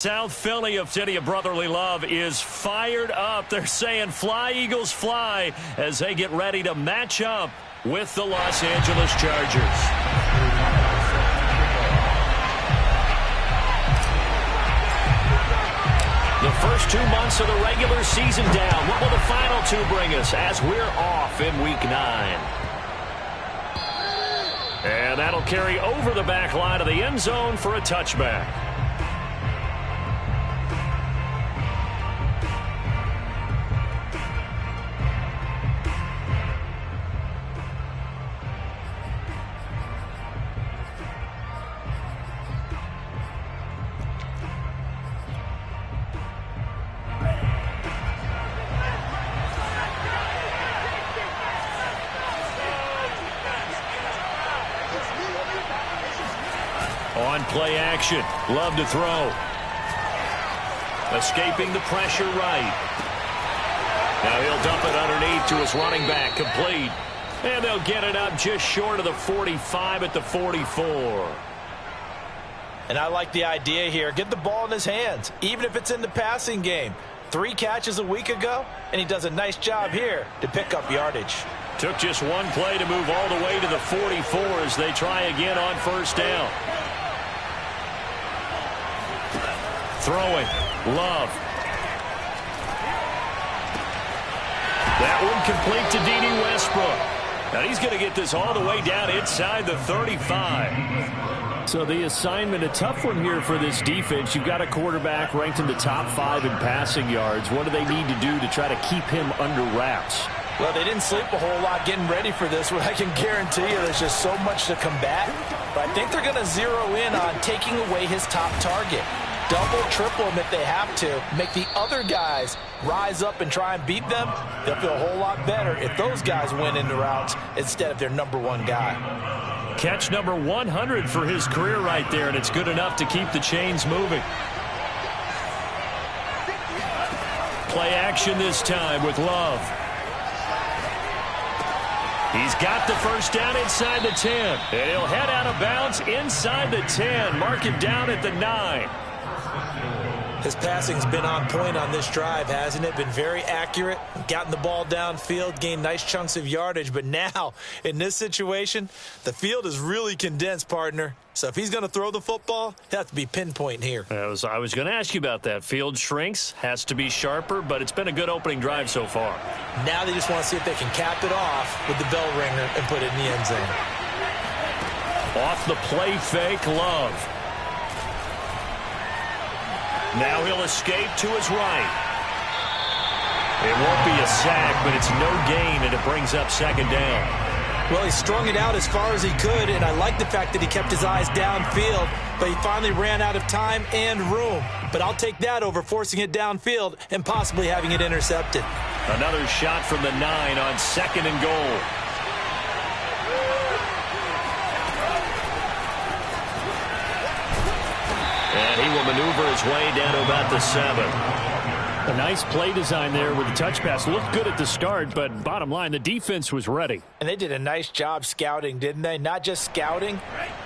South Philly of City of Brotherly Love is fired up. They're saying fly, Eagles, fly as they get ready to match up with the Los Angeles Chargers. The first 2 months of the regular season down. What will the final 2 bring us as we're off in Week 9? And that'll carry over the back line of the end zone for a touchback. On play action, Love to throw. Escaping the pressure right. Now he'll dump it underneath to his running back, complete. And they'll get it up just short of the 45 at the 44. And I like the idea here. Get the ball in his hands, even if it's in the passing game. 3 catches a week ago, and he does a nice job here to pick up yardage. Took just 1 play to move all the way to the 44 as they try again on first down. Throwing, Love. That one complete to D.D. Westbrook. Now he's going to get this all the way down inside the 35. So the assignment, a tough one here for this defense. You've got a quarterback ranked in the top 5 in passing yards. What do they need to do to try to keep him under wraps? Well, they didn't sleep a whole lot getting ready for this, but I can guarantee you there's just so much to combat. But I think they're going to zero in on taking away his top target. Double, triple him if they have to. Make the other guys rise up and try and beat them. They'll feel a whole lot better if those guys win into routes instead of their #1 guy. Catch number 100 for his career right there, and it's good enough to keep the chains moving. Play action this time with Love. He's got the first down inside the 10. And he'll head out of bounds inside the 10. Mark him down at the 9. His passing's been on point on this drive, hasn't it? Been very accurate, gotten the ball downfield, gained nice chunks of yardage. But now, in this situation, the field is really condensed, partner. So if he's going to throw the football, he'll have to be pinpoint here. I was going to ask you about that. Field shrinks, has to be sharper, but it's been a good opening drive so far. Now they just want to see if they can cap it off with the bell ringer and put it in the end zone. Off the play fake, Love. Now he'll escape to his right. It won't be a sack, but it's no gain, and it brings up second down. Well, he strung it out as far as he could, and I like the fact that he kept his eyes downfield, but he finally ran out of time and room. But I'll take that over forcing it downfield and possibly having it intercepted. Another shot from the 9 on 2nd and goal. And he will maneuver his way down to about the 7. A nice play design there with the touch pass. Looked good at the start, but bottom line, the defense was ready. And they did a nice job scouting, didn't they? Not just scouting,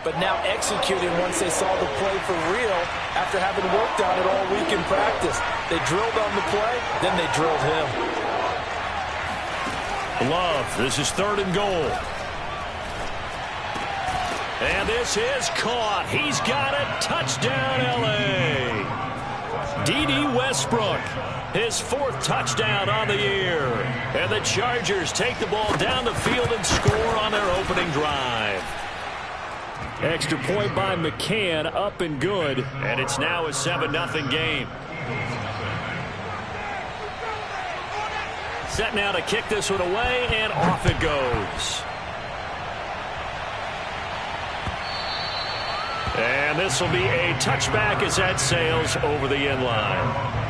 but now executing once they saw the play for real after having worked on it all week in practice. They drilled on the play, then they drilled him. Love, this is 3rd and goal. And this is caught. He's got it. Touchdown, L.A. D.D. Westbrook, his 4th touchdown on the year. And the Chargers take the ball down the field and score on their opening drive. Extra point by McCann, up and good. And it's now a 7-0 game. Set now to kick this one away, and off it goes. And this will be a touchback as that sails over the end line.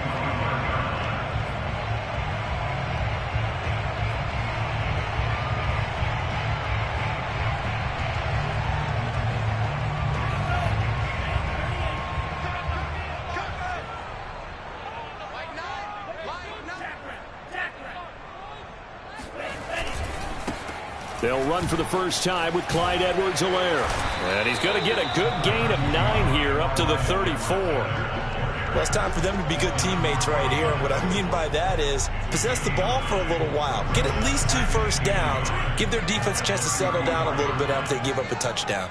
They'll run for the first time with Clyde Edwards-Helaire. And he's going to get a good gain of 9 here up to the 34. Well, it's time for them to be good teammates right here. And what I mean by that is possess the ball for a little while. Get at least 2 first downs. Give their defense a chance to settle down a little bit after they give up a touchdown.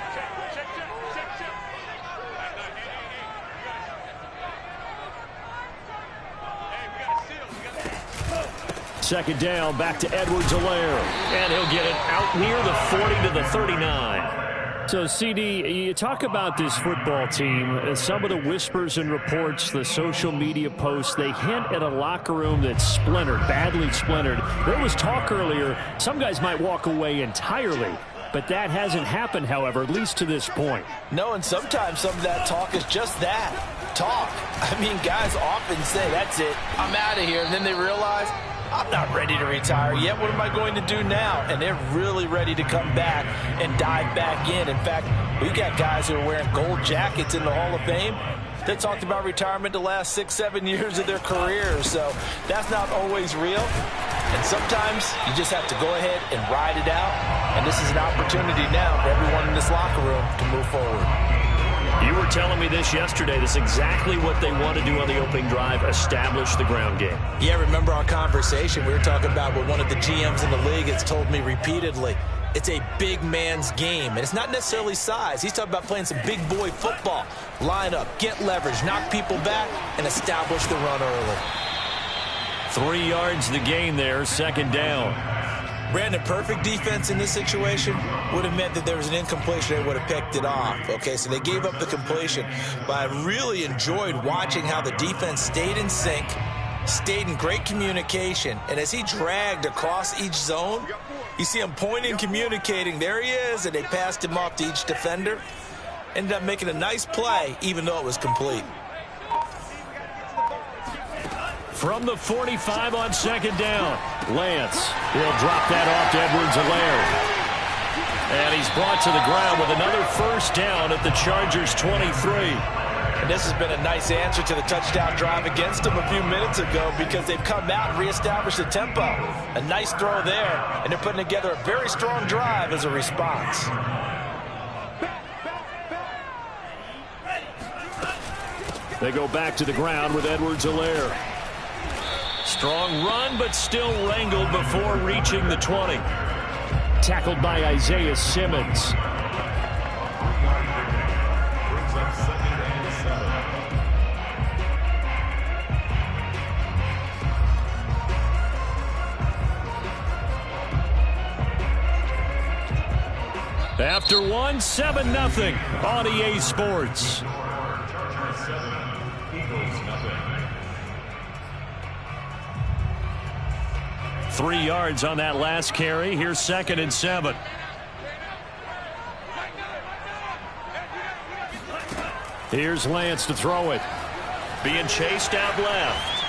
Second down, back to Edwards-Helaire. And he'll get it out near the 40 to the 39. So, CD, you talk about this football team, some of the whispers and reports, the social media posts, they hint at a locker room that's splintered, badly splintered. There was talk earlier, some guys might walk away entirely, but that hasn't happened, however, at least to this point. No, and sometimes some of that talk is just that, talk. I mean, guys often say, that's it, I'm out of here, and then they realize, I'm not ready to retire yet. What am I going to do now? And they're really ready to come back and dive back in. In fact, we've got guys who are wearing gold jackets in the Hall of Fame. They talked about retirement the last 6-7 years of their careers. So that's not always real. And sometimes you just have to go ahead and ride it out. And this is an opportunity now for everyone in this locker room to move forward. You were telling me this yesterday. This is exactly what they want to do on the opening drive, establish the ground game. Yeah, remember our conversation. We were talking about what one of the GMs in the league has told me repeatedly. It's a big man's game, and it's not necessarily size. He's talking about playing some big boy football. Line up, get leverage, knock people back, and establish the run early. 3 yards the gain there, second down. Brandon, perfect defense in this situation would have meant that there was an incompletion. They would have picked it off. Okay, so they gave up the completion. But I really enjoyed watching how the defense stayed in sync, stayed in great communication. And as he dragged across each zone, you see him pointing, communicating. There he is, and they passed him off to each defender. Ended up making a nice play, even though it was complete. From the 45 on second down, Lance will drop that off to Edwards-Helaire. And he's brought to the ground with another first down at the Chargers' 23. And this has been a nice answer to the touchdown drive against them a few minutes ago because they've come out and reestablished the tempo. A nice throw there, and they're putting together a very strong drive as a response. They go back to the ground with Edwards-Helaire. Strong run, but still wrangled before reaching the 20. Tackled by Isaiah Simmons. After one, 7-0 on EA Sports. Three yards on that last carry. Here's 2nd and 7. Here's Lance to throw it. Being chased out left.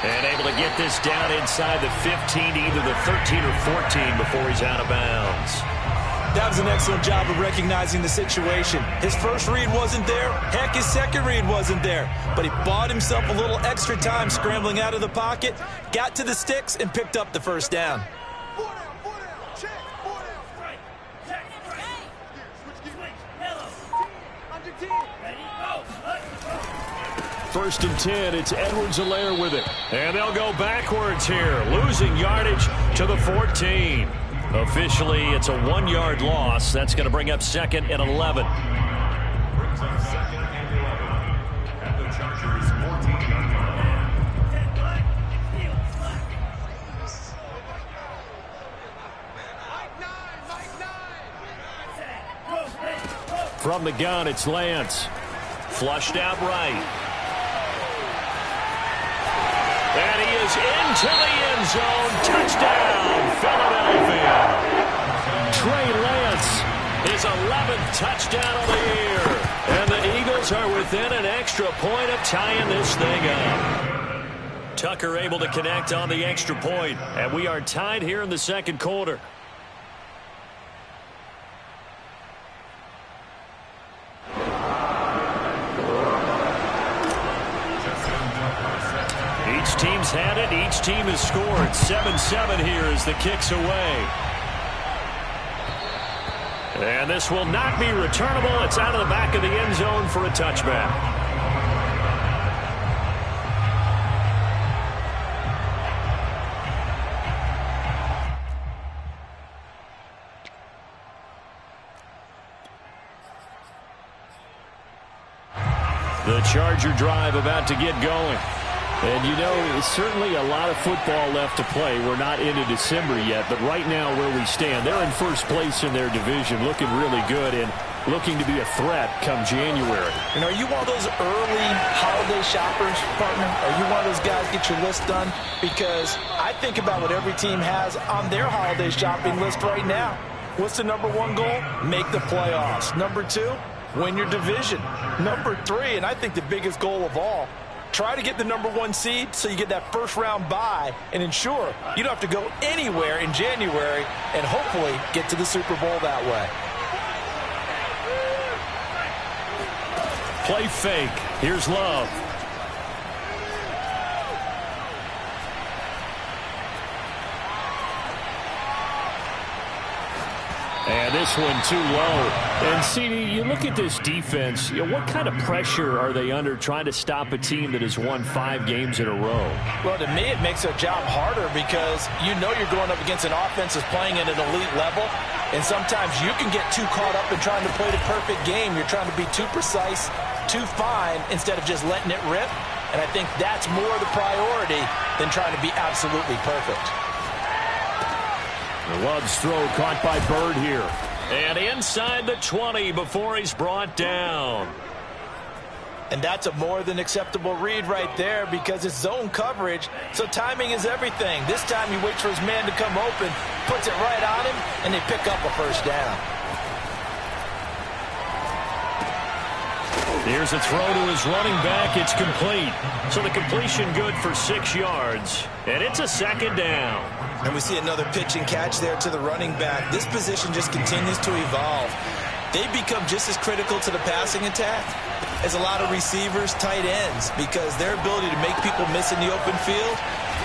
And able to get this down inside the 15, either the 13 or 14 before he's out of bounds. That was an excellent job of recognizing the situation. His first read wasn't there. Heck, his second read wasn't there. But he bought himself a little extra time scrambling out of the pocket, got to the sticks, and picked up the first down. First and 10, it's Edwards-Helaire with it. And they'll go backwards here, losing yardage to the 14. Officially, it's a 1-yard loss. That's going to bring up 2nd and 11. Brings up 2nd and 11 at the Chargers' 14-yard line. From the gun, it's Lance. Flushed out right. And he is into the end zone. Touchdown, Philadelphia. Trey Lance. His 11th touchdown of the year. And the Eagles are within an extra point of tying this thing up. Tucker able to connect on the extra point. And we are tied here in the second quarter. Each team's had it. Each team has scored. 7-7 here as the kick's away. And this will not be returnable. It's out of the back of the end zone for a touchback. Charger drive about to get going. And, you know, it's certainly a lot of football left to play. We're not into December yet, but right now where we stand, they're in first place in their division, looking really good and looking to be a threat come January. And are you one of those early holiday shoppers, partner? Are you one of those guys get your list done? Because I think about what every team has on their holiday shopping list right now. What's the number one goal? Make the playoffs. Number two, win your division. Number three, and I think the biggest goal of all, try to get the number one seed so you get that first round bye and ensure you don't have to go anywhere in January and hopefully get to the Super Bowl that way. Play fake. Here's Love. And this one too low. And, CD, you look at this defense, you know, what kind of pressure are they under trying to stop a team that has won 5 games in a row? Well, to me, it makes their job harder because you know you're going up against an offense that's playing at an elite level, and sometimes you can get too caught up in trying to play the perfect game. You're trying to be too precise, too fine, instead of just letting it rip. And I think that's more the priority than trying to be absolutely perfect. Love's throw caught by Bird here. And inside the 20 before he's brought down. And that's a more than acceptable read right there because it's zone coverage, so timing is everything. This time he waits for his man to come open, puts it right on him, and they pick up a first down. Here's a throw to his running back. It's complete. So the completion good for 6 yards. And it's a second down. And we see another pitch and catch there to the running back. This position just continues to evolve. They become just as critical to the passing attack as a lot of receivers, tight ends, because their ability to make people miss in the open field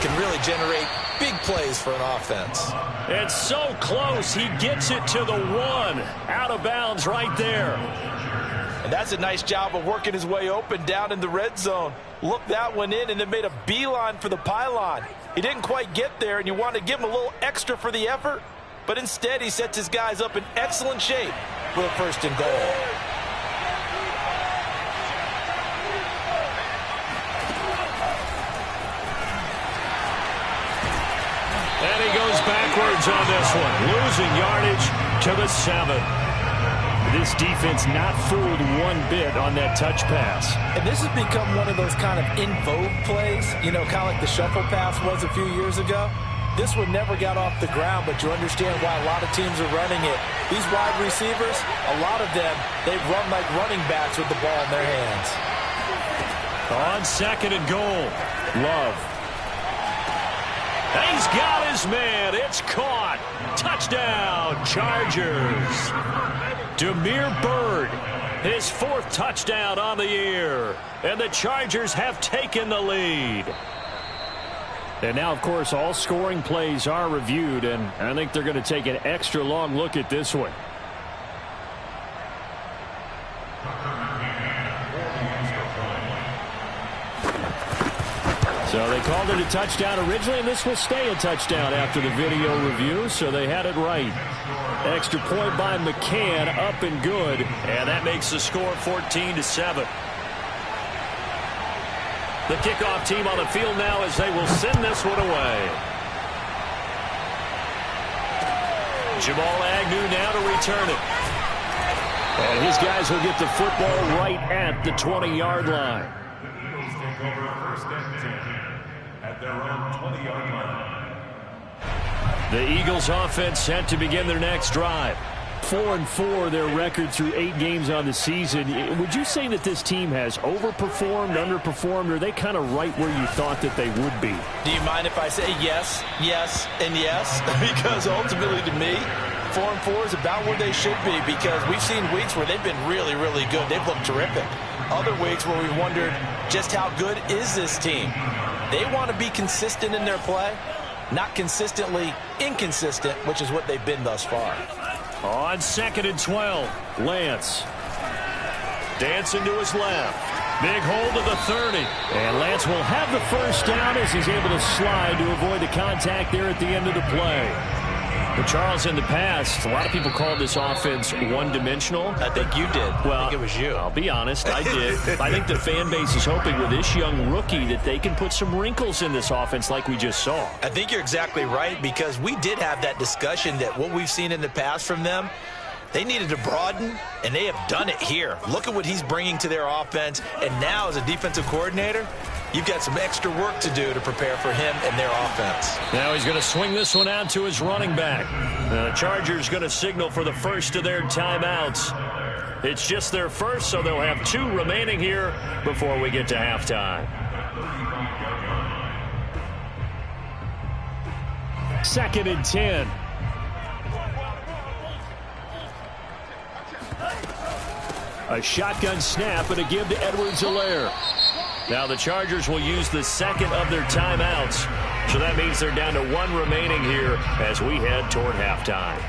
can really generate big plays for an offense. It's so close. He gets it to the 1. Out of bounds right there. And that's a nice job of working his way open down in the red zone. Looked that one in and then made a beeline for the pylon. He didn't quite get there, and you want to give him a little extra for the effort, but instead he sets his guys up in excellent shape for a first and goal. And he goes backwards on this one, losing yardage to the 7. This defense not fooled one bit on that touch pass. And this has become one of those kind of in vogue plays, you know, kind of like the shuffle pass was a few years ago. This one never got off the ground, but you understand why a lot of teams are running it. These wide receivers, a lot of them, they run like running backs with the ball in their hands. On second and goal, Love. He's got his man. It's caught. Touchdown, Chargers. Demir Bird, his 4th touchdown on the year. And the Chargers have taken the lead. And now, of course, all scoring plays are reviewed, and I think they're going to take an extra long look at this one. So they called it a touchdown originally, and this will stay a touchdown after the video review, so they had it right. Extra point by McCann, up and good, and that makes the score 14-7. The kickoff team on the field now as they will send this one away. Jamal Agnew now to return it. And his guys will get the football right at the 20-yard line. Eagles take over first and 10 at their own 20-yard line. The Eagles offense set to begin their next drive. 4-4 their record through 8 games on the season. Would you say that this team has overperformed, underperformed, or are they kind of right where you thought that they would be? Do you mind if I say yes, yes, and yes? Because ultimately to me, 4-4 is about where they should be, because we've seen weeks where they've been really, really good. They've looked terrific. Other weeks where we've wondered just how good is this team. They want to be consistent in their play, not consistently inconsistent, which is what they've been thus far. On second and 12, Lance. Dancing to his left. Big hold of the 30. And Lance will have the first down as he's able to slide to avoid the contact there at the end of the play. But Charles, in the past, a lot of people called this offense one-dimensional. I think you did. Well, I think it was you. I'll be honest, I did. I think the fan base is hoping with this young rookie that they can put some wrinkles in this offense like we just saw. I think you're exactly right, because we did have that discussion that what we've seen in the past from them, they needed to broaden, and they have done it here. Look at what he's bringing to their offense, and now as a defensive coordinator, you've got some extra work to do to prepare for him and their offense. Now he's going to swing this one out to his running back. The Chargers going to signal for the first of their timeouts. It's just their first, so they'll have 2 remaining here before we get to halftime. 2nd and 10. A shotgun snap and a give to Edwards-Helaire. Now the Chargers will use the second of their timeouts. So that means they're down to 1 remaining here as we head toward halftime.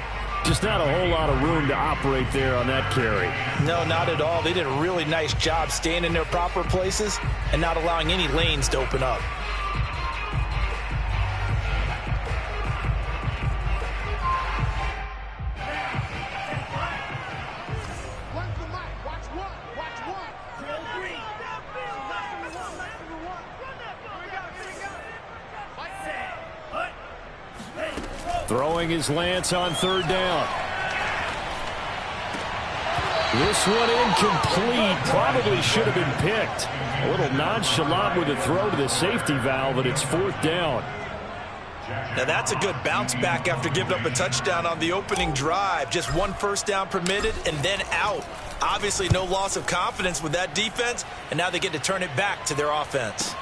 Just not a whole lot of room to operate there on that carry. No, not at all. They did a really nice job staying in their proper places and not allowing any lanes to open up. Throwing his Lance on 3rd down. This one incomplete. Probably should have been picked. A little nonchalant with a throw to the safety valve, and it's 4th down. Now that's a good bounce back after giving up a touchdown on the opening drive. Just 1 first down permitted and then out. Obviously no loss of confidence with that defense, and now they get to turn it back to their offense.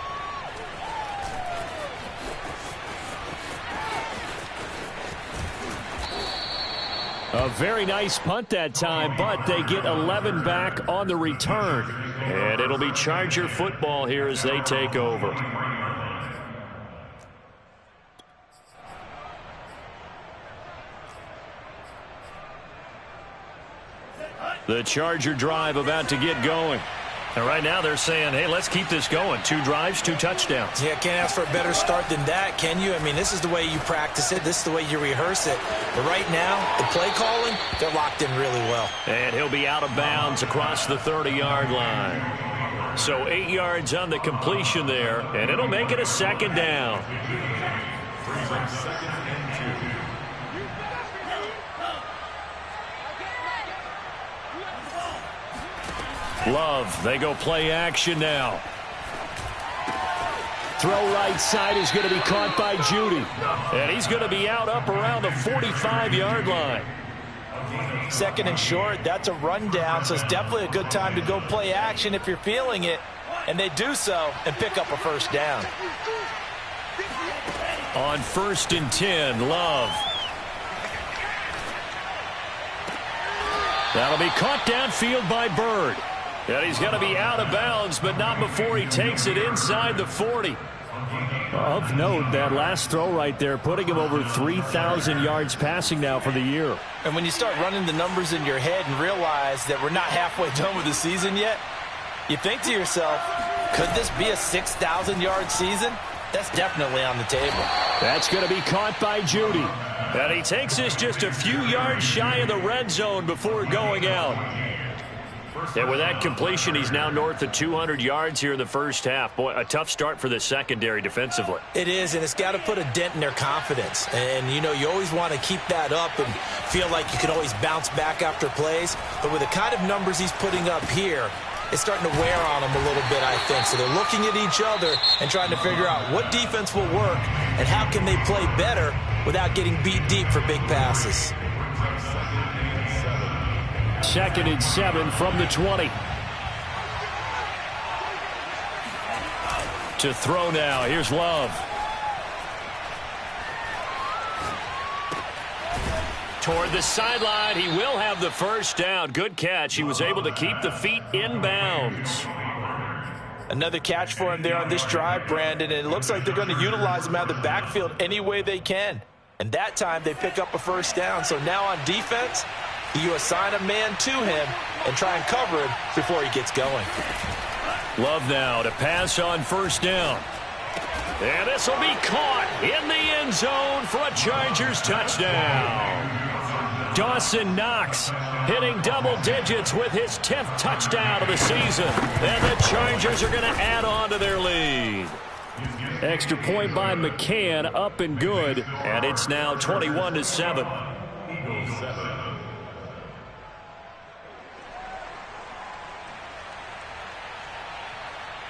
A very nice punt that time, but they get 11 back on the return. And it'll be Charger football here as they take over. The Charger drive about to get going. And right now they're saying, hey, let's keep this going. 2 drives, 2 touchdowns. Yeah, can't ask for a better start than that, can you? I mean, this is the way you practice it. This is the way you rehearse it. But right now, the play calling, they're locked in really well. And he'll be out of bounds across the 30-yard line. So 8 yards on the completion there, and it'll make it a 2nd down. Love, they go play action now. Throw right side is going to be caught by Judy. And he's going to be out up around the 45-yard line. 2nd and short, that's a rundown, so it's definitely a good time to go play action if you're feeling it. And they do so and pick up a first down. On 1st and 10, Love. That'll be caught downfield by Bird. And he's going to be out of bounds, but not before he takes it inside the 40. Of note, that last throw right there, putting him over 3,000 yards passing now for the year. And when you start running the numbers in your head and realize that we're not halfway done with the season yet, you think to yourself, could this be a 6,000-yard season? That's definitely on the table. That's going to be caught by Judy. And he takes this just a few yards shy of the red zone before going out. And with that completion, he's now north of 200 yards here in the first half. Boy, a tough start for the secondary defensively. It is, and it's got to put a dent in their confidence. And, you know, you always want to keep that up and feel like you can always bounce back after plays. But with the kind of numbers he's putting up here, it's starting to wear on them a little bit, I think. So they're looking at each other and trying to figure out what defense will work and how can they play better without getting beat deep for big passes. 2nd and 7 from the 20. To throw now. Here's Love. Toward the sideline. He will have the first down. Good catch. He was able to keep the feet in bounds. Another catch for him there on this drive, Brandon. And it looks like they're going to utilize him out of the backfield any way they can. And that time they pick up a first down. So now on defense, you assign a man to him and try and cover him before he gets going. Love now to pass on first down. And this will be caught in the end zone for a Chargers touchdown. Dawson Knox hitting double digits with his 10th touchdown of the season. And the Chargers are going to add on to their lead. Extra point by McCann, up and good. And it's now 21-7.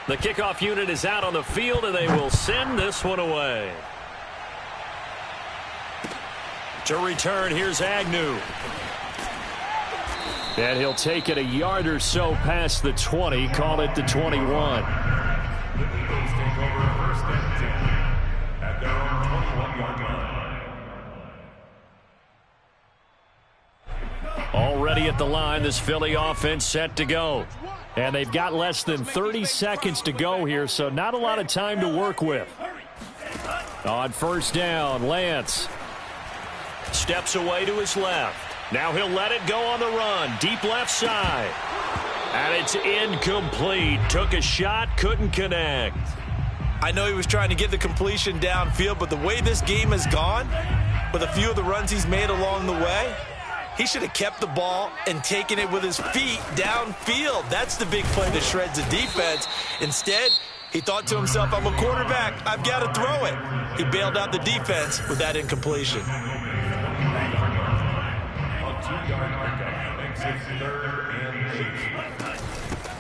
The kickoff unit is out on the field, and they will send this one away. To return, here's Agnew. And he'll take it a yard or so past the 20, call it the 21. The Eagles take over first and 10 at their own 21-yard line. Already at the line, this Philly offense set to go. And they've got less than 30 seconds to go here, so not a lot of time to work with. On first down, Lance steps away to his left. Now he'll let it go on the run, deep left side. And it's incomplete. Took a shot, couldn't connect. I know he was trying to get the completion downfield, but the way this game has gone, with a few of the runs he's made along the way, he should have kept the ball and taken it with his feet downfield. That's the big play that shreds the defense. Instead, he thought to himself, I'm a quarterback, I've got to throw it. He bailed out the defense with that incompletion.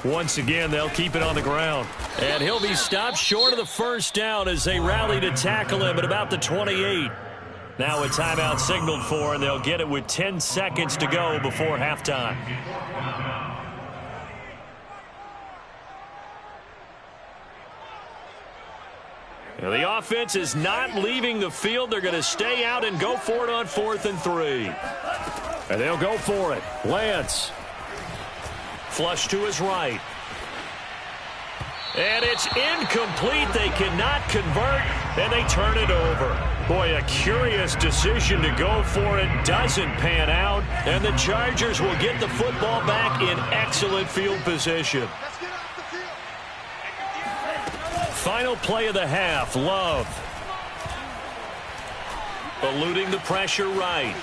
Once again, they'll keep it on the ground. And he'll be stopped short of the first down as they rally to tackle him at about the 28. Now a timeout signaled for, and they'll get it with 10 seconds to go before halftime. Now the offense is not leaving the field. They're going to stay out and go for it on 4th and 3. And they'll go for it. Lance. Flush to his right. And it's incomplete. They cannot convert, and they turn it over. Boy, a curious decision to go for it. Doesn't pan out, and the Chargers will get the football back in excellent field position. Final play of the half, Love. Eluding the pressure right.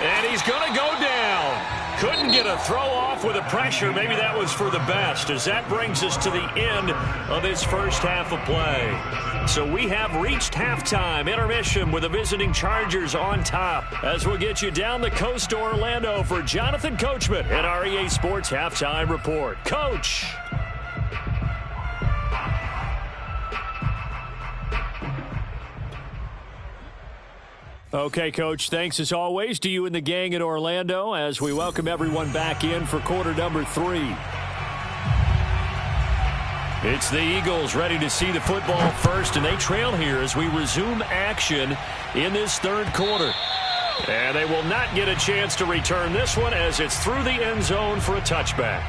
And he's going to go down. Couldn't get a throw off with the pressure. Maybe that was for the best, as that brings us to the end of this first half of play. So we have reached halftime, intermission with the visiting Chargers on top. As we'll get you down the coast to Orlando for Jonathan Coachman at our EA Sports Halftime Report. Coach. Okay, Coach, thanks as always to you and the gang in Orlando as we welcome everyone back in for quarter number 3. It's the Eagles ready to see the football first, and they trail here as we resume action in this third quarter. And they will not get a chance to return this one as it's through the end zone for a touchback.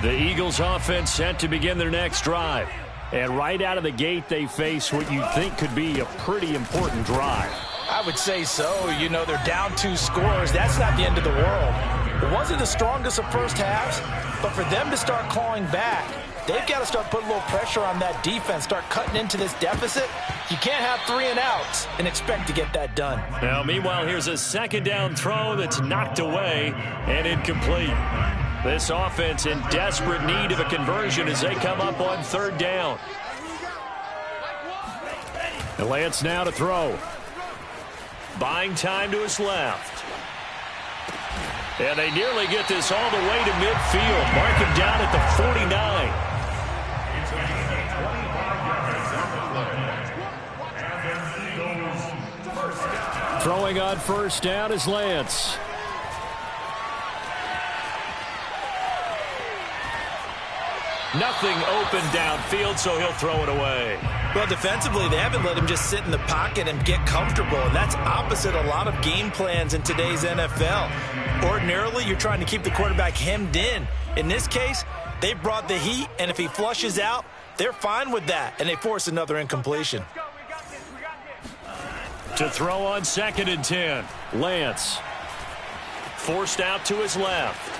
The Eagles offense set to begin their next drive. And right out of the gate, they face what you think could be a pretty important drive. I would say so. You know, they're down 2 scores. That's not the end of the world. It wasn't the strongest of first halves, but for them to start clawing back, they've got to start putting a little pressure on that defense, start cutting into this deficit. You can't have 3 and outs and expect to get that done. Now, meanwhile, here's a second down throw that's knocked away and incomplete. This offense in desperate need of a conversion as they come up on third down. And Lance now to throw. Buying time to his left. And they nearly get this all the way to midfield. Mark him down at the 49. Throwing on first down is Lance. Nothing open downfield, so he'll throw it away. Well, defensively, they haven't let him just sit in the pocket and get comfortable, and that's opposite a lot of game plans in today's NFL. Ordinarily, you're trying to keep the quarterback hemmed in. In this case, they brought the heat, and if he flushes out, they're fine with that, and they force another incompletion. To throw on 2nd and 10, Lance. Forced out to his left.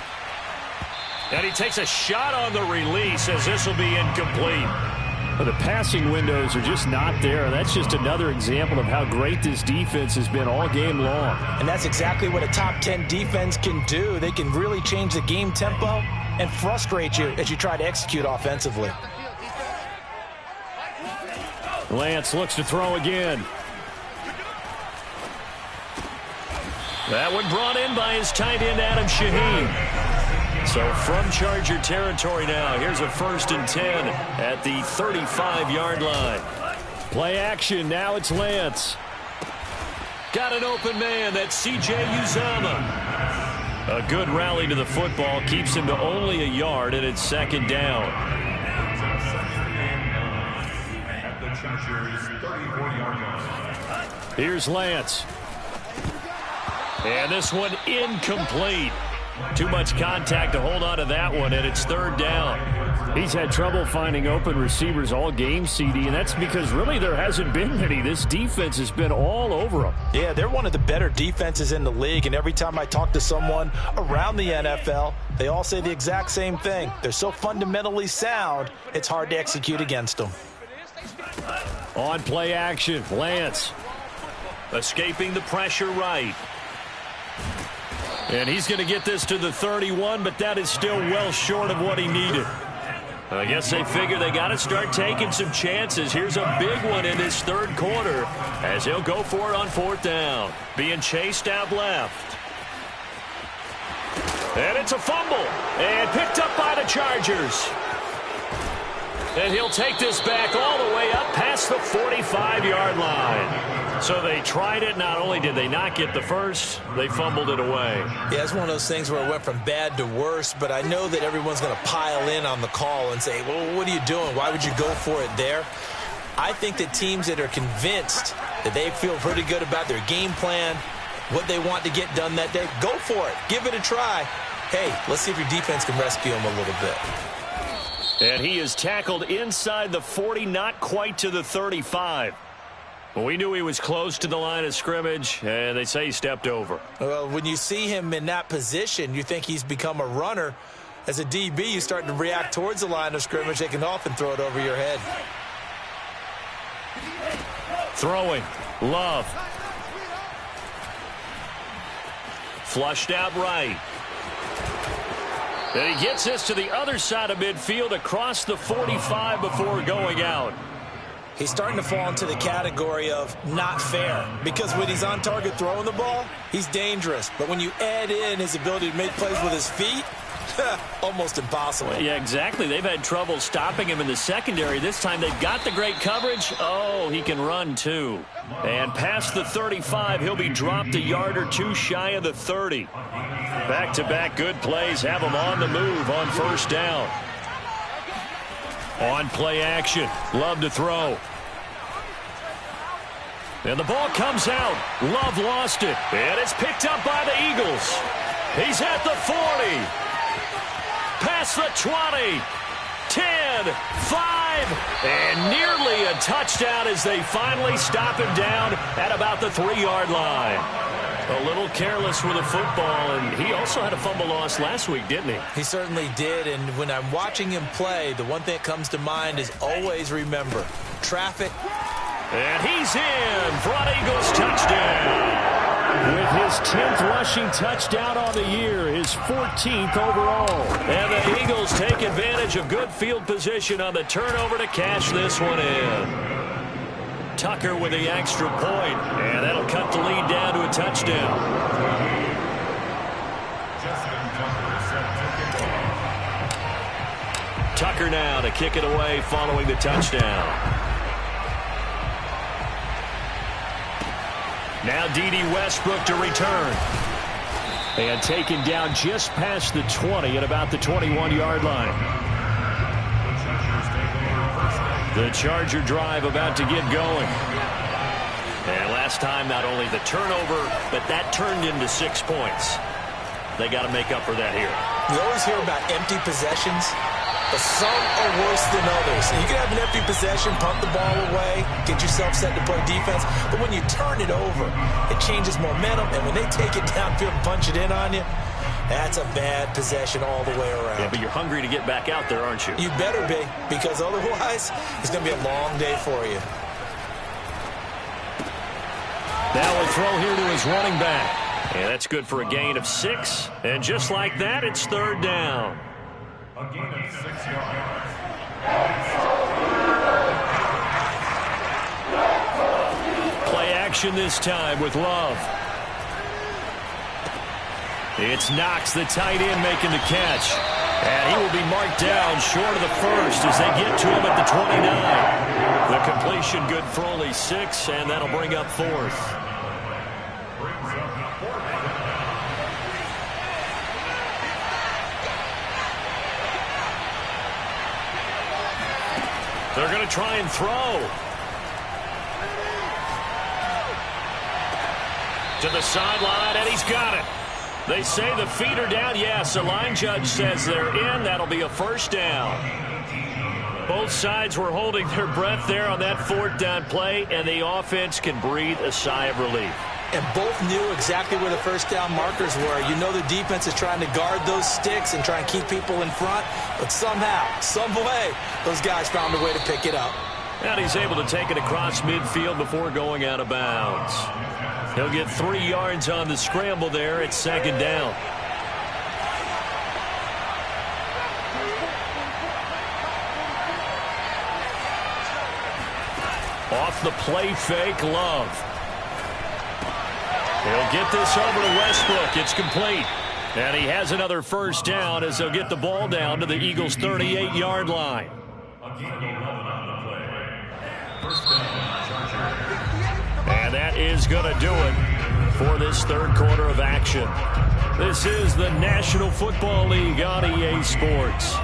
And he takes a shot on the release as this will be incomplete. But the passing windows are just not there. That's just another example of how great this defense has been all game long. And that's exactly what a top 10 defense can do. They can really change the game tempo and frustrate you as you try to execute offensively. Lance looks to throw again. That one brought in by his tight end, Adam Shaheen. So from Charger territory now, here's a 1st and 10 at the 35-yard line. Play action, now it's Lance. Got an open man, that's C.J. Uzomah. A good rally to the football, keeps him to only a yard, and it's 2nd down. At the Chargers' 34-yard line. Here's Lance. And this one incomplete. Too much contact to hold on to that one, and it's 3rd down. He's had trouble finding open receivers all game, CD, and that's because really there hasn't been many. This defense has been all over him. Yeah, they're one of the better defenses in the league, and every time I talk to someone around the NFL, they all say the exact same thing. They're so fundamentally sound, it's hard to execute against them. On play action, Lance. Escaping the pressure right. And he's going to get this to the 31, but that is still well short of what he needed. I guess they figure they got to start taking some chances. Here's a big one in this 3rd quarter as he'll go for it on 4th down. Being chased out left. And it's a fumble. And picked up by the Chargers. And he'll take this back all the way up past the 45-yard line. So they tried it. Not only did they not get the first, they fumbled it away. Yeah, it's one of those things where it went from bad to worse, but I know that everyone's going to pile in on the call and say, well, what are you doing? Why would you go for it there? I think that teams that are convinced that they feel pretty good about their game plan, what they want to get done that day, go for it. Give it a try. Hey, let's see if your defense can rescue them a little bit. And he is tackled inside the 40, not quite to the 35. Well, we knew he was close to the line of scrimmage, and they say he stepped over. Well, when you see him in that position, you think he's become a runner. As a DB, you start to react towards the line of scrimmage. They can often throw it over your head. Throwing. Love. Flushed out right. And he gets this to the other side of midfield across the 45 before going out. He's starting to fall into the category of not fair, because when he's on target throwing the ball, he's dangerous. But when you add in his ability to make plays with his feet, almost impossible. Well, yeah, exactly. They've had trouble stopping him in the secondary. This time they've got the great coverage. Oh, he can run too. And past the 35, he'll be dropped a yard or two shy of the 30. Back-to-back good plays have him on the move on 1st down. On play action. Love to throw. And the ball comes out. Love lost it. And it's picked up by the Eagles. He's at the 40. Past the 20. 10, 5, and nearly a touchdown as they finally stop him down at about the 3-yard line. A little careless with the football, and he also had a fumble loss last week, didn't he? He certainly did, and when I'm watching him play, the one thing that comes to mind is always remember, traffic. And he's in for an Eagles touchdown. With his 10th rushing touchdown on the year, his 14th overall. And the Eagles take advantage of good field position on the turnover to cash this one in. Tucker with the extra point, and that'll cut the lead down to a touchdown. Tucker now to kick it away following the touchdown. Now D.D. Westbrook to return. And taken down just past the 20 at about the 21-yard line. The Charger drive about to get going. And last time, not only the turnover, but that turned into 6 points. They got to make up for that here. We always hear about empty possessions, but some are worse than others. You can have an empty possession, punt the ball away, get yourself set to play defense, but when you turn it over, it changes momentum, and when they take it downfield and punch it in on you, That's a bad possession all the way around. Yeah, but you're hungry to get back out there, aren't you? You better be, because otherwise it's going to be a long day for you. Now a throw here to his running back. And that's good for a gain of 6. And just like that, it's 3rd down. A gain of 6 yards. Play action this time with Love. It's Knox, the tight end, making the catch. And he will be marked down short of the first as they get to him at the 29. The completion good for only 6, and that'll bring up 4th. They're going to try and throw. To the sideline, and he's got it. They say the feet are down. Yes, the line judge says they're in. That'll be a 1st down. Both sides were holding their breath there on that 4th down play, and the offense can breathe a sigh of relief. And both knew exactly where the 1st down markers were. You know the defense is trying to guard those sticks and try and keep people in front, but somehow, some way, those guys found a way to pick it up. And he's able to take it across midfield before going out of bounds. He'll get 3 yards on the scramble there at 2nd down. Off the play fake, Love. He'll get this over to Westbrook. It's complete. And he has another 1st down as they'll get the ball down to the Eagles' 38-yard line. And that is going to do it for this 3rd quarter of action. This is the National Football League on EA Sports.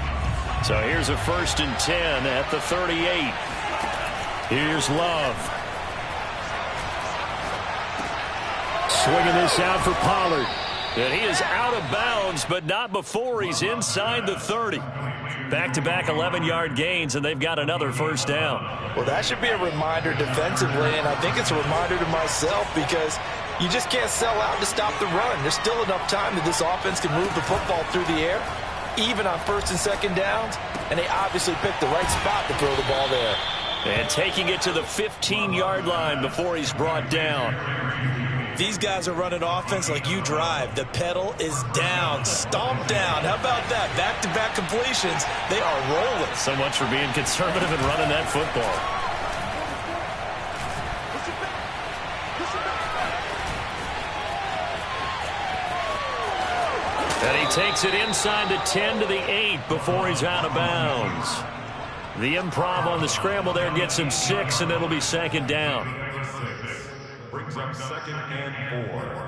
So here's a 1st and 10 at the 38. Here's Love. Swinging this out for Pollard. And he is out of bounds, but not before he's inside the 30. Back-to-back 11-yard gains, and they've got another 1st down. Well, that should be a reminder defensively, and I think it's a reminder to myself because you just can't sell out to stop the run. There's still enough time that this offense can move the football through the air, even on 1st and 2nd downs, and they obviously picked the right spot to throw the ball there. And taking it to the 15-yard line before he's brought down. These guys are running offense like you drive. The pedal is down, stomp down. How about that? Back-to-back completions. They are rolling. So much for being conservative and running that football. And he takes it inside the 10 to the 8 before he's out of bounds. The improv on the scramble there gets him 6, and it'll be 2nd down. Brings up 2nd and 4.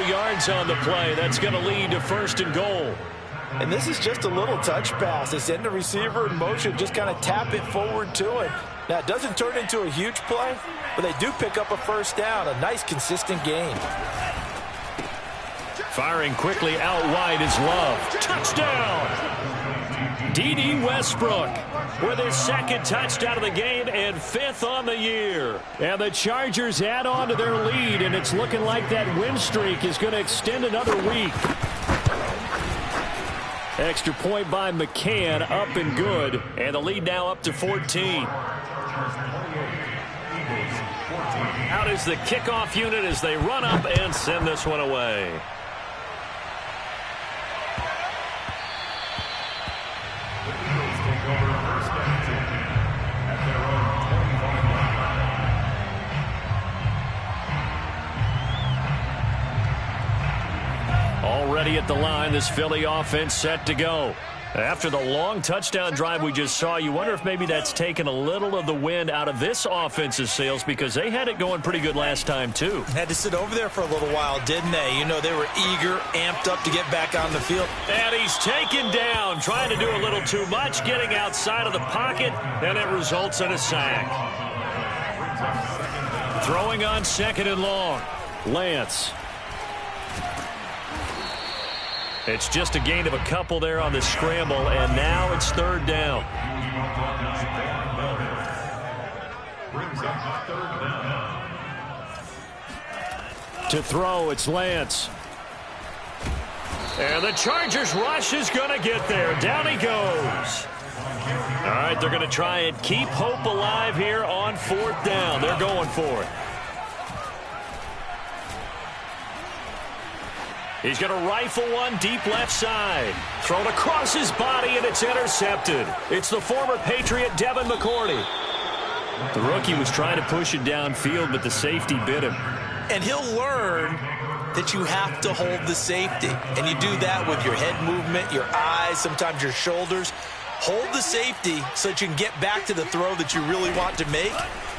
Yards on the play. That's going to lead to 1st and goal. And this is just a little touch pass. They send the receiver in motion, just kind of tap it forward to him. Now, it doesn't turn into a huge play, but they do pick up a 1st down. A nice, consistent gain. Firing quickly out wide is Love. Touchdown! D.D. Westbrook with his 2nd touchdown of the game and 5th on the year. And the Chargers add on to their lead, and it's looking like that win streak is going to extend another week. Extra point by McCann, up and good. And the lead now up to 14. Out is the kickoff unit as they run up and send this one away. Already at the line, this Philly offense set to go. After the long touchdown drive we just saw, you wonder if maybe that's taken a little of the wind out of this offense's sails because they had it going pretty good last time, too. Had to sit over there for a little while, didn't they? You know, they were eager, amped up to get back on the field. And he's taken down, trying to do a little too much, getting outside of the pocket, and it results in a sack. Throwing on 2nd and long. Lance. It's just a gain of a couple there on the scramble, and now it's third down. To throw, it's Lance. And the Chargers rush is going to get there. Down he goes. All right, they're going to try and keep hope alive here on fourth down. They're going for it. He's going to rifle one deep left side. Thrown across his body, and it's intercepted. It's the former Patriot Devin McCourty. The rookie was trying to push it downfield, but the safety bit him. And he'll learn that you have to hold the safety. And you do that with your head movement, your eyes, sometimes your shoulders. Hold the safety so that you can get back to the throw that you really want to make.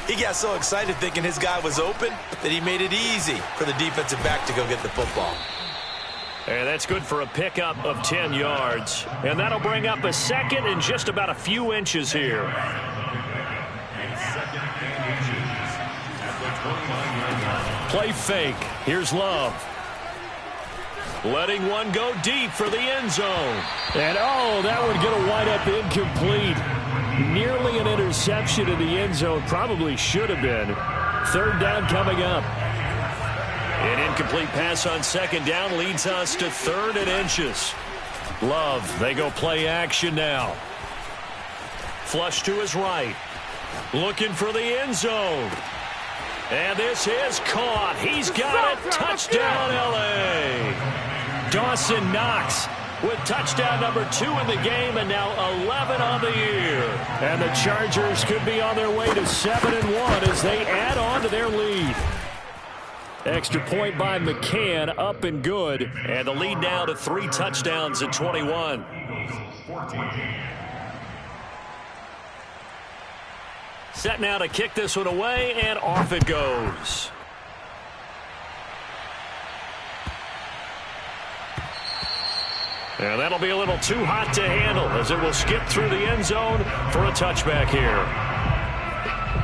He got so excited thinking his guy was open that he made it easy for the defensive back to go get the football. And that's good for a pickup of 10 yards. And that'll bring up a second and just about a few inches here. Play fake. Here's Love. Letting one go deep for the end zone. And, oh, that would get a wind up incomplete. Nearly an interception in the end zone. Probably should have been. Third down coming up. An incomplete pass on second down leads us to third and inches. Love, they go play action now. Flush to his right. Looking for the end zone. And this is caught. He's got it. Touchdown, L.A. Dawson Knox with touchdown number 2 in the game and now 11 on the year. And the Chargers could be on their way to 7-1 as they add on to their lead. Extra point by McCann, up and good. And the lead now to 3 touchdowns at 21. Set now to kick this one away, and off it goes. And that'll be a little too hot to handle as it will skip through the end zone for a touchback here.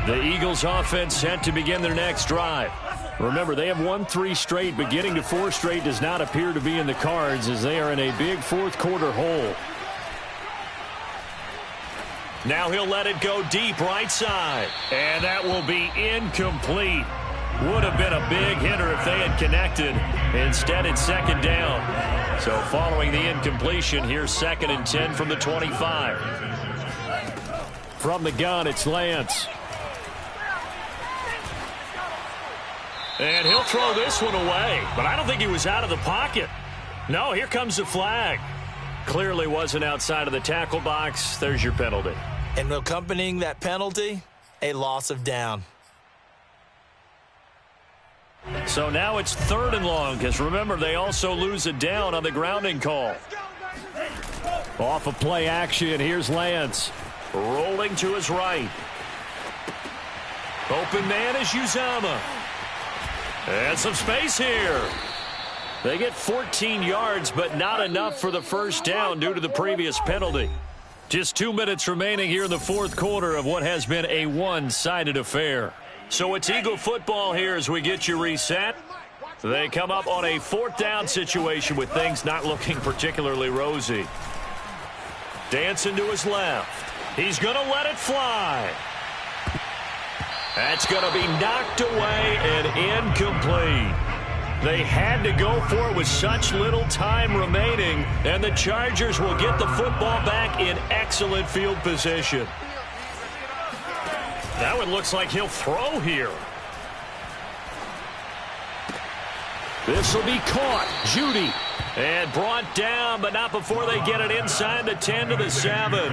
The Eagles offense set to begin their next drive. Remember, they have won 3 straight, but getting to 4 straight does not appear to be in the cards as they are in a big fourth quarter hole. Now he'll let it go deep right side. And that will be incomplete. Would have been a big hitter if they had connected. Instead, it's second down. So following the incompletion, here's 2nd and 10 from the 25. From the gun, it's Lance. And he'll throw this one away. But I don't think he was out of the pocket. No, here comes the flag. Clearly wasn't outside of the tackle box. There's your penalty. And accompanying that penalty, a loss of down. So now it's 3rd and long because remember they also lose a down on the grounding call. Off of play action, here's Lance. Rolling to his right. Open man is Uzama. And some space here. They get 14 yards, but not enough for the first down due to the previous penalty. Just 2 minutes remaining here in the fourth quarter of what has been a one-sided affair. So it's Eagle football here as we get you reset. They come up on a 4th down situation with things not looking particularly rosy. Dancing to his left. He's going to let it fly. That's going to be knocked away and incomplete. They had to go for it with such little time remaining, and the Chargers will get the football back in excellent field position. That one looks like he'll throw here. This will be caught. Judy. And brought down, but not before they get it inside the 10 to the 7.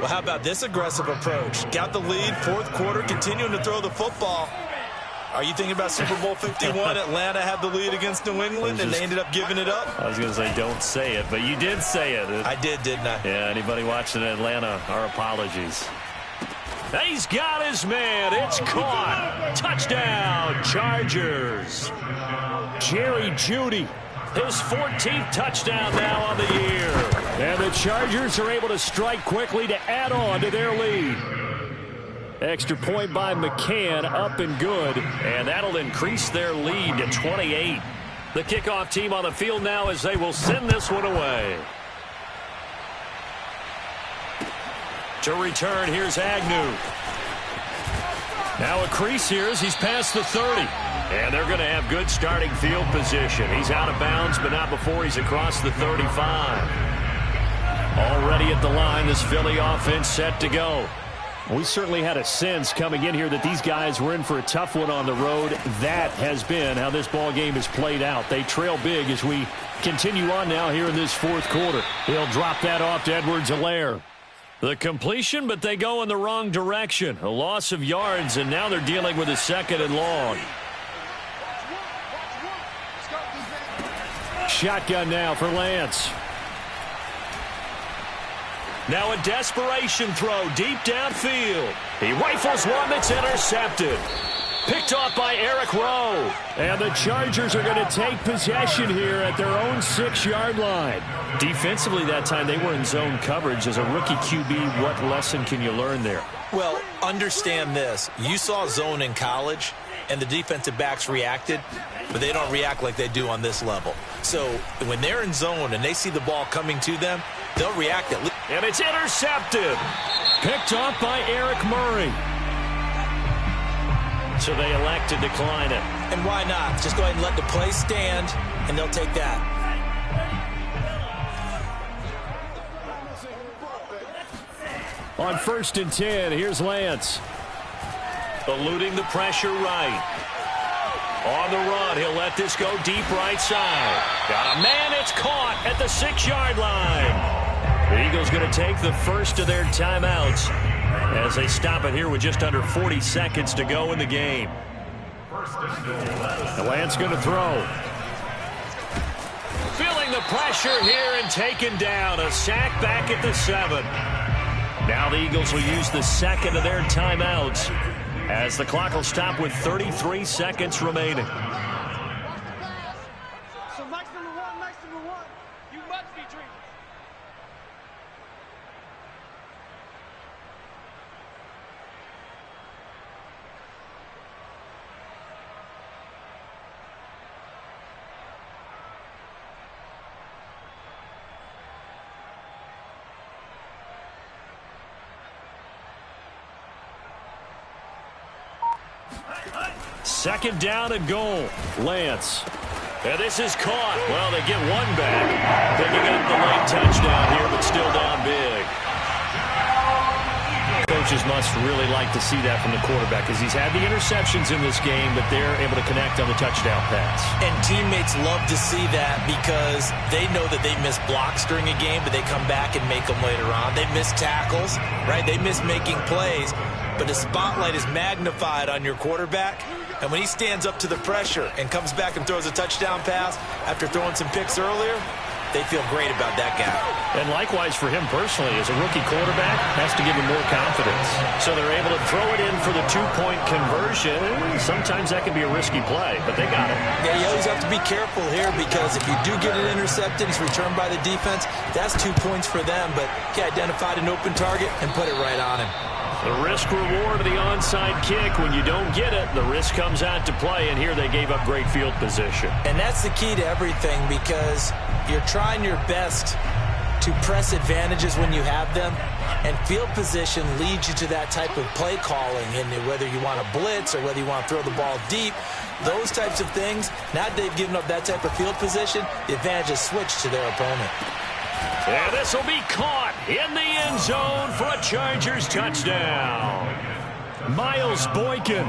Well, how about this aggressive approach? Got the lead, fourth quarter, continuing to throw the football. Are you thinking about Super Bowl 51? Atlanta had the lead against New England, and they ended up giving it up? I was going to say don't say it, but you did say it. I did, didn't I? Yeah, anybody watching Atlanta, our apologies. He's got his man. It's caught. Touchdown, Chargers. Jerry Jeudy. His 14th touchdown now on the year. And the Chargers are able to strike quickly to add on to their lead. Extra point by McCann, up and good. And that'll increase their lead to 28. The kickoff team on the field now as they will send this one away. To return, here's Agnew. Now a crease here as he's past the 30. And they're going to have good starting field position. He's out of bounds, but not before he's across the 35. Already at the line, this Philly offense set to go. We certainly had a sense coming in here that these guys were in for a tough one on the road. That has been how this ball game has played out. They trail big as we continue on now here in this fourth quarter. He'll drop that off to Edwards-Helaire. The completion, but they go in the wrong direction. A loss of yards, and now they're dealing with a second and long. Shotgun now for Lance. Now a desperation throw deep downfield. He rifles one that's intercepted. Picked off by Eric Rowe. And the Chargers are going to take possession here at their own 6-yard line. Defensively that time they were in zone coverage. As a rookie QB, what lesson can you learn there? Well, understand this. You saw zone in college, and the defensive backs reacted, but they don't react like they do on this level. So when they're in zone and they see the ball coming to them, they'll react at least. And it's intercepted. Picked off by Eric Murray. So they elect to decline it. And why not? Just go ahead and let the play stand, and they'll take that. On 1st and 10, here's Lance. Eluding the pressure right. On the run, he'll let this go deep right side. Got a man, it's caught at the 6-yard line. The Eagles going to take the first of their timeouts as they stop it here with just under 40 seconds to go in the game. The Lance going to throw. Feeling the pressure here and taken down. A sack back at the 7. Now the Eagles will use the second of their timeouts as the clock will stop with 33 seconds remaining. So Max number one, you must be drinking. Second down and goal. Lance. And this is caught. Well, they get one back. Picking up the late touchdown here, but still down big. Coaches must really like to see that from the quarterback because he's had the interceptions in this game, but they're able to connect on the touchdown pass. And teammates love to see that because they know that they miss blocks during a game, but they come back and make them later on. They miss tackles, right? They miss making plays, but the spotlight is magnified on your quarterback. And when he stands up to the pressure and comes back and throws a touchdown pass after throwing some picks earlier, they feel great about that guy. And likewise for him personally, as a rookie quarterback, has to give him more confidence. So they're able to throw it in for the 2-point conversion. Sometimes that can be a risky play, but they got it. Yeah, you always have to be careful here because if you do get it intercepted, it's returned by the defense, that's 2 points for them. But he identified an open target and put it right on him. The risk-reward of the onside kick. When you don't get it, the risk comes out to play, and here they gave up great field position. And that's the key to everything because you're trying your best to press advantages when you have them, and field position leads you to that type of play calling, and whether you want to blitz or whether you want to throw the ball deep, those types of things, now that they've given up that type of field position, the advantage is switched to their opponent. And this will be caught in the end zone for a Chargers touchdown. Miles Boykin,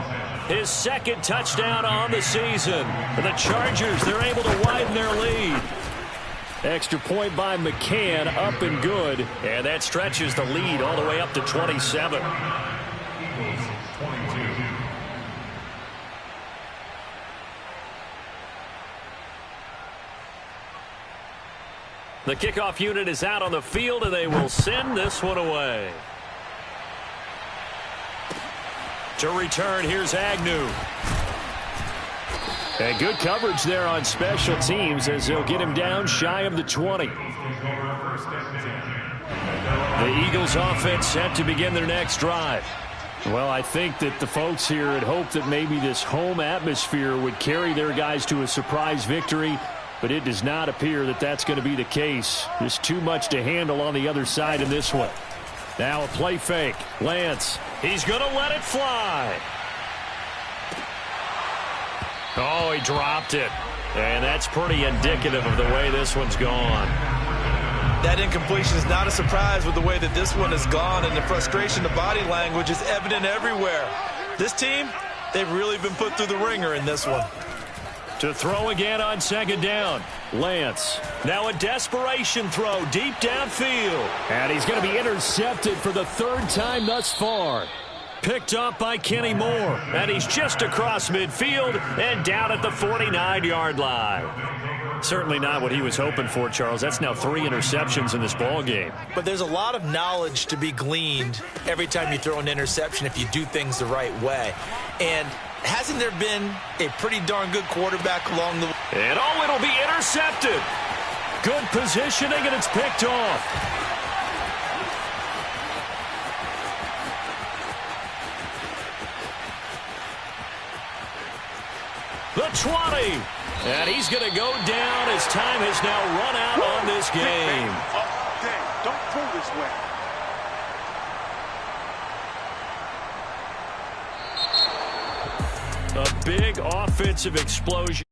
his second touchdown on the season. For the Chargers, they're able to widen their lead. Extra point by McCann, up and good. And that stretches the lead all the way up to 27. The kickoff unit is out on the field, and they will send this one away. To return, here's Agnew. And good coverage there on special teams as they'll get him down shy of the 20. The Eagles offense set to begin their next drive. Well, I think that the folks here had hoped that maybe this home atmosphere would carry their guys to a surprise victory, but it does not appear that that's going to be the case. There's too much to handle on the other side in this one. Now a play fake. Lance. He's going to let it fly. Oh, he dropped it. And that's pretty indicative of the way this one's gone. That incompletion is not a surprise with the way that this one has gone, and the frustration, the body language is evident everywhere. This team, they've really been put through the ringer in this one. To throw again on second down. Lance. Now a desperation throw deep downfield. And he's going to be intercepted for the third time thus far. Picked up by Kenny Moore. And he's just across midfield and down at the 49-yard line. Certainly not what he was hoping for, Charles. That's now 3 interceptions in this ball game. But there's a lot of knowledge to be gleaned every time you throw an interception if you do things the right way. And hasn't there been a pretty darn good quarterback along the way? And oh, it'll be intercepted. Good positioning, and it's picked off. The 20. And he's going to go down as time has now run out on this game. Don't throw this way. A big offensive explosion.